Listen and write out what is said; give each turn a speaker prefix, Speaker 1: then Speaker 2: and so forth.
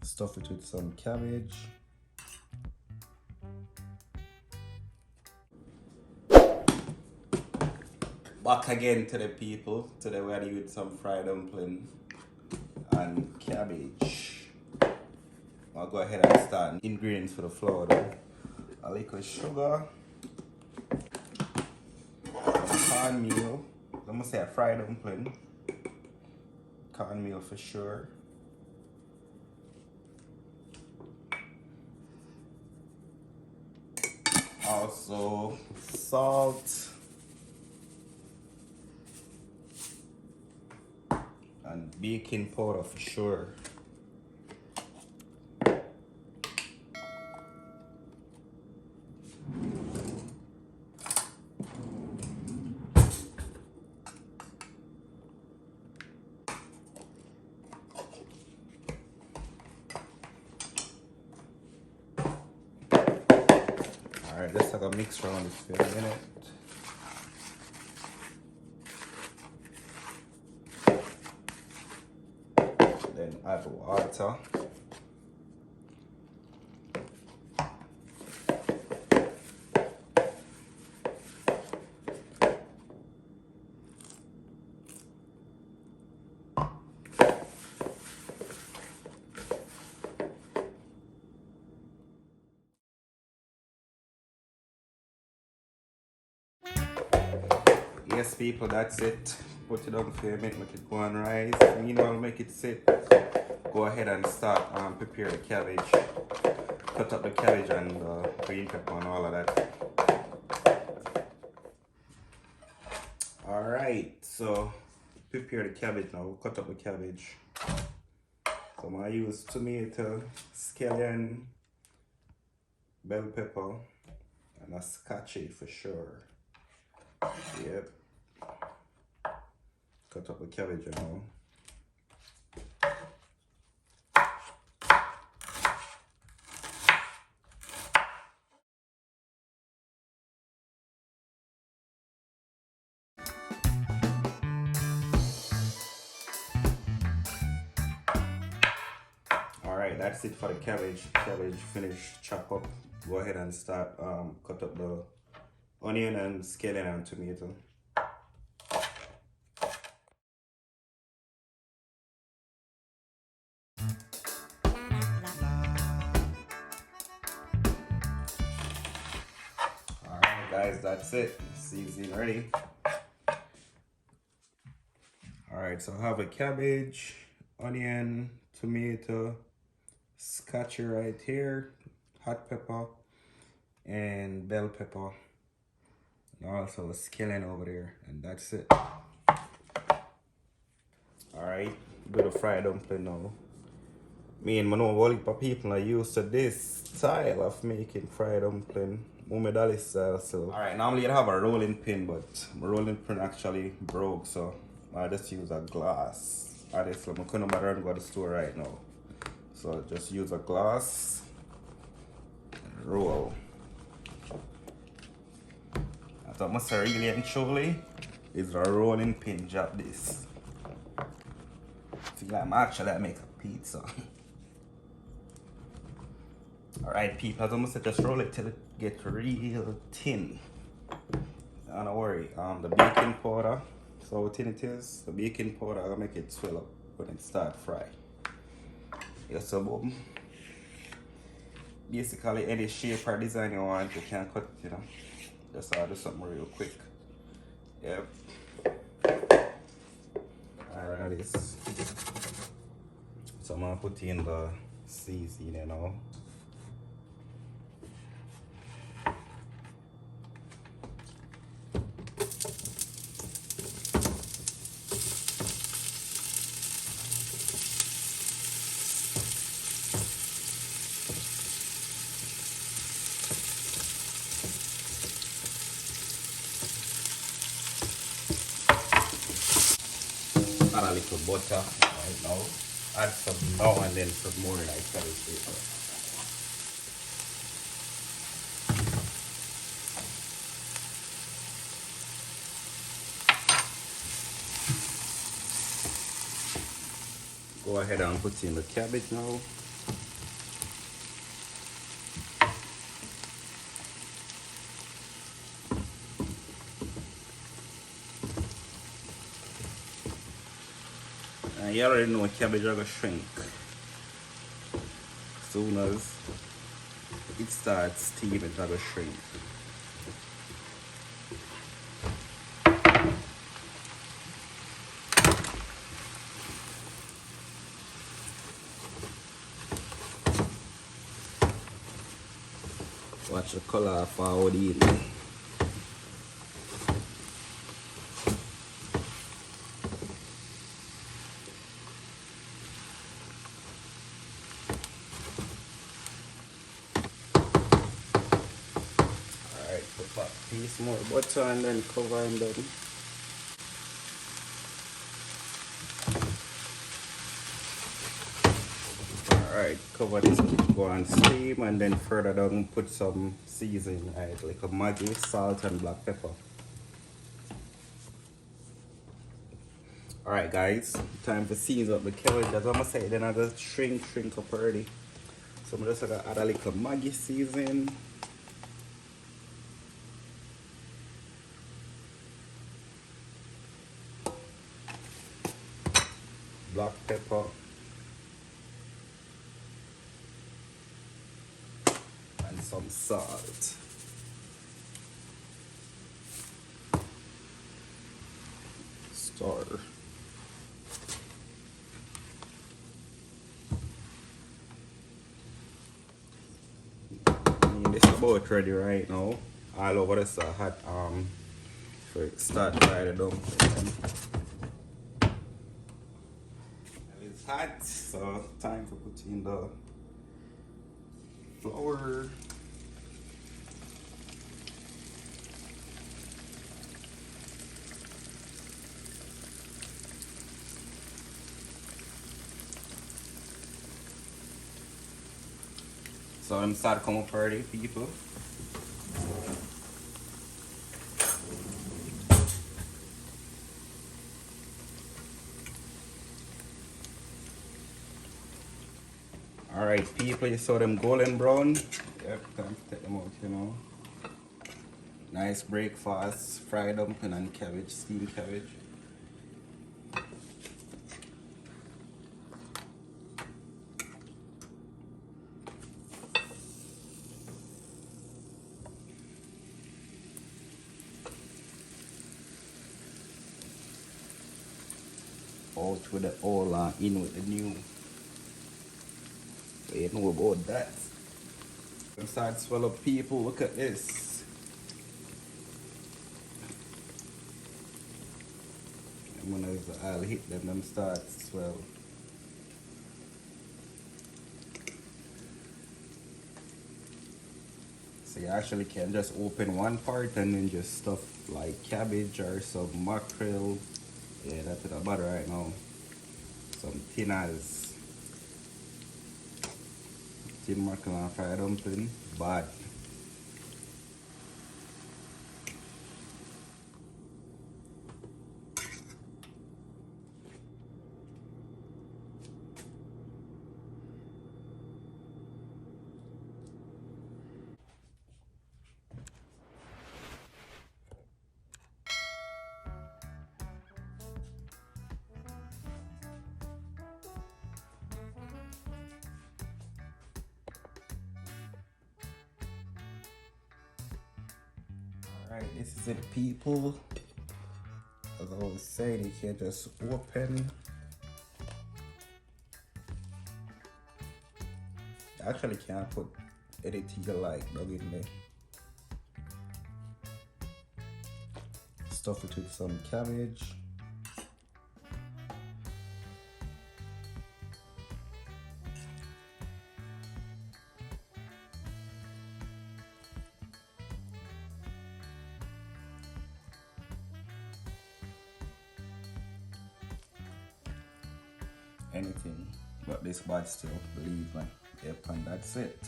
Speaker 1: Stuff it with some cabbage. Back again to the people. Today we're gonna use some fried dumpling and cabbage. I'll go ahead and start ingredients for the flour though. A little sugar, some cornmeal. I'm gonna say a fried dumpling. Cornmeal for sure. Also salt and baking powder for sure. Alright, let's have a mix around this for a minute. Then add water. Yes people, that's it. Put it on for a minute, make it go and rise. Meanwhile, make it sit. Go ahead and start prepare the cabbage. Cut up the cabbage and green pepper and all of that. Alright, so prepare the cabbage now. Cut up the cabbage. So I'm gonna use tomato, scallion, bell pepper, and a scotchy for sure. Yep. Cut up the cabbage now. Alright, that's it for the cabbage. Cabbage finished, chop up. Go ahead and start cut up the onion and scallion and tomato. Alright guys, that's it. Seasoning ready. Alright, so I have a cabbage, onion, tomato, scotchy right here, hot pepper, and bell pepper. And also a scallion over there, and that's it. Alright, do the fried dumpling now. Me and my know all the people are used to this style of making fried dumpling, Muhammad Ali style. So alright, normally you'd have a rolling pin, but my rolling pin actually broke, so I just use a glass. Honestly, I couldn't bother and go to the store right now. So just use a glass and roll. I thought must really and truly is a rolling pin job this. I feel like I'm actually make a pizza. Alright people, as I must say, just roll it till it gets real thin. Don't worry, the baking powder, so how thin it is, the baking powder I'll make it swell up when it start fry. Yes, so boom. Basically any shape or design you want, you can cut it, you know. Just do something real quick. Yep. Alright, this. So I'm gonna put in the seasoning now. Add a little butter right now. Add some now and then some more like cabbage paper. Go ahead and put in the cabbage now. And you already know cabbage are gonna shrink. Soon as it starts steaming, it's gonna shrink. Watch the color of how they eat. Alright, put a piece more butter and then cover and then. Alright, cover this, keep going steam, and then further down put some seasoning, right, like a Maggi, salt and black pepper. Alright guys, time to season up the cabbage. As I'm gonna say, then I go shrink up already. So I'm just gonna add a little Maggi seasoning. Black pepper. And some salt. Stir. This is about ready right now. All over this hot so it start fry the dumpling. It's hot, so time to put in the flour. So I'm start coming up already, people. Alright, people, you saw them golden brown. Yep, time to take them out, you know. Nice breakfast, fried dumpling and cabbage, steamed cabbage. Out with the old and in with the new. So you know about that. Start to swell up, people. Look at this. And when I'll hit them start to swell. So you actually can just open one part and then just stuff like cabbage or some mackerel. Yeah, that's the butter right now. Some tinners. Tin mackerel and fried dumpling. Bad. Alright, this is it, people. As I was saying, you can just open. You actually can't put anything you like dog in there. Stuff it with some cabbage. Anything but this bad still, believe me. Yep, and that's it.